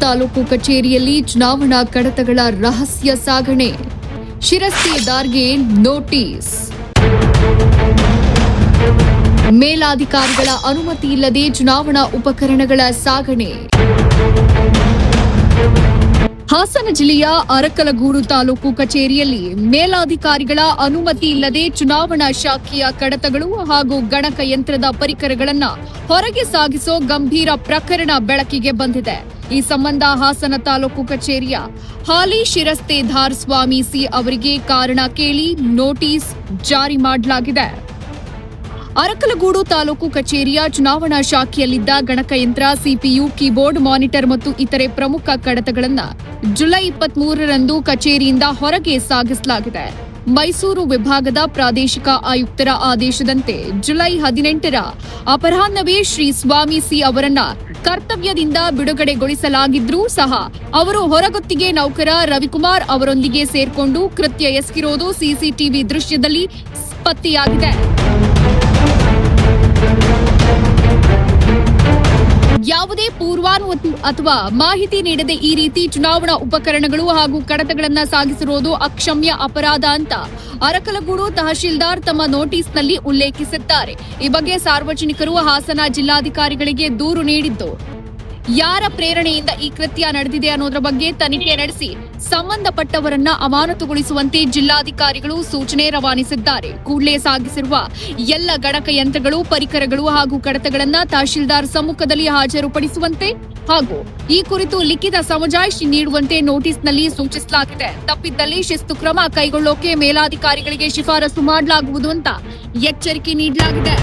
ತಾಲೂಕು ಕಚೇರಿಯಲ್ಲಿ ಚುನಾವಣಾ ಕಡತಗಳ ರಹಸ್ಯ ಸಾಗಣೆ. ಶಿರಸ್ತೇದಾರ್ಗೆ ನೋಟಿಸ್. ಮೇಲಾಧಿಕಾರಿಗಳ ಅನುಮತಿ ಇಲ್ಲದೆ ಚುನಾವಣಾ ಉಪಕರಣಗಳ ಸಾಗಣೆ. ಹಾಸನ ಜಿಲ್ಲೆಯ ಅರಕಲಗೂಡು ತಾಲೂಕು ಕಚೇರಿಯಲ್ಲಿ ಮೇಲಾಧಿಕಾರಿಗಳ ಅನುಮತಿ ಇಲ್ಲದೆ ಚುನಾವಣಾ ಶಾಖೆಯ ಕಡತಗಳು ಹಾಗೂ ಗಣಕಯಂತ್ರದ ಪರಿಕರಗಳನ್ನು ಹೊರಗೆ ಸಾಗಿಸೋ ಗಂಭೀರ ಪ್ರಕರಣ ಬೆಳಕಿಗೆ ಬಂದಿದೆ. ಈ ಸಂಬಂಧ ಹಾಸನ ತಾಲೂಕು ಕಚೇರಿಯ ಹಾಲಿ ಶಿರಸ್ತೇದಾರ್ ಸ್ವಾಮಿ ಸಿ ಅವರಿಗೆ ಕಾರಣ ಕೇಳಿ ನೋಟಿಸ್ ಜಾರಿ ಮಾಡಲಾಗಿದೆ. ಅರಕಲಗೂಡು ತಾಲೂಕು ಕಚೇರಿಯ ಚುನಾವಣಾ ಶಾಖೆಯಲ್ಲಿದ್ದ ಗಣಕಯಂತ್ರ, ಸಿಪಿಯು, ಕೀಬೋರ್ಡ್, ಮಾನಿಟರ್ ಮತ್ತು ಇತರೆ ಪ್ರಮುಖ ಕಡತಗಳನ್ನು ಜುಲೈ 23ರಂದು ಕಚೇರಿಯಿಂದ ಹೊರಗೆ ಸಾಗಿಸಲಾಗಿದೆ. ಮೈಸೂರು ವಿಭಾಗದ ಪ್ರಾದೇಶಿಕ ಆಯುಕ್ತರ ಆದೇಶದಂತೆ ಜುಲೈ 18ರ ಅಪರಾಹ್ನವೇ ಶ್ರೀ ಸ್ವಾಮಿ ಸಿ ಅವರನ್ನ ಕರ್ತವ್ಯದಿಂದ ಬಿಡುಗಡೆಗೊಳಿಸಲಾಗಿದ್ರೂ ಸಹ ಅವರು ಹೊರಗುತ್ತಿಗೆ ನೌಕರ ರವಿಕುಮಾರ್ ಅವರೊಂದಿಗೆ ಸೇರ್ಕೊಂಡು ಕೃತ್ಯ ಎಸಗಿರೋದು ಸಿಸಿಟಿವಿ ದೃಶ್ಯದಲ್ಲಿ ಪತ್ತೆಯಾಗಿದೆ. ಯಾವುದೇ ಪೂರ್ವಾನುಮತಿ ಅಥವಾ ಮಾಹಿತಿ ನೀಡದೆ ಈ ರೀತಿ ಚುನಾವಣಾ ಉಪಕರಣಗಳು ಹಾಗೂ ಕಡತಗಳನ್ನು ಸಾಗಿಸಿರುವುದು ಅಕ್ಷಮ್ಯ ಅಪರಾಧ ಅಂತ ಅರಕಲಗೂಡು ತಹಶೀಲ್ದಾರ್ ತಮ್ಮ ನೋಟಿಸ್ನಲ್ಲಿ ಉಲ್ಲೇಖಿಸಿದ್ದಾರೆ. ಈ ಬಗ್ಗೆ ಸಾರ್ವಜನಿಕರು ಹಾಸನ ಜಿಲ್ಲಾಧಿಕಾರಿಗಳಿಗೆ ದೂರು ನೀಡಿದ್ದು, ಯಾರ ಪ್ರೇರಣೆಯಿಂದ ಈ ಕೃತ್ಯ ನಡೆದಿದೆ ಅನ್ನೋದರ ಬಗ್ಗೆ ತನಿಖೆ ನಡೆಸಿ ಸಂಬಂಧಪಟ್ಟವರನ್ನ ಅಮಾನತುಗೊಳಿಸುವಂತೆ ಜಿಲ್ಲಾಧಿಕಾರಿಗಳು ಸೂಚನೆ ರವಾನಿಸಿದ್ದಾರೆ. ಕೂಡಲೇ ಸಾಗಿಸಿರುವ ಎಲ್ಲ ಗಣಕಯಂತ್ರಗಳು, ಪರಿಕರಗಳು ಹಾಗೂ ಕಡತಗಳನ್ನು ತಹಶೀಲ್ದಾರ್ ಸಮ್ಮುಖದಲ್ಲಿ ಹಾಜರುಪಡಿಸುವಂತೆ ಹಾಗೂ ಈ ಕುರಿತು ಲಿಖಿತ ಸಮಜಾಯಿಷಿ ನೀಡುವಂತೆ ನೋಟಿಸ್ನಲ್ಲಿ ಸೂಚಿಸಲಾಗಿದೆ. ತಪ್ಪಿದ್ದಲ್ಲಿ ಶಿಸ್ತು ಕ್ರಮ ಕೈಗೊಳ್ಳೋಕೆ ಮೇಲಾಧಿಕಾರಿಗಳಿಗೆ ಶಿಫಾರಸು ಮಾಡಲಾಗುವುದು ಅಂತ ಎಚ್ಚರಿಕೆ ನೀಡಲಾಗಿದೆ.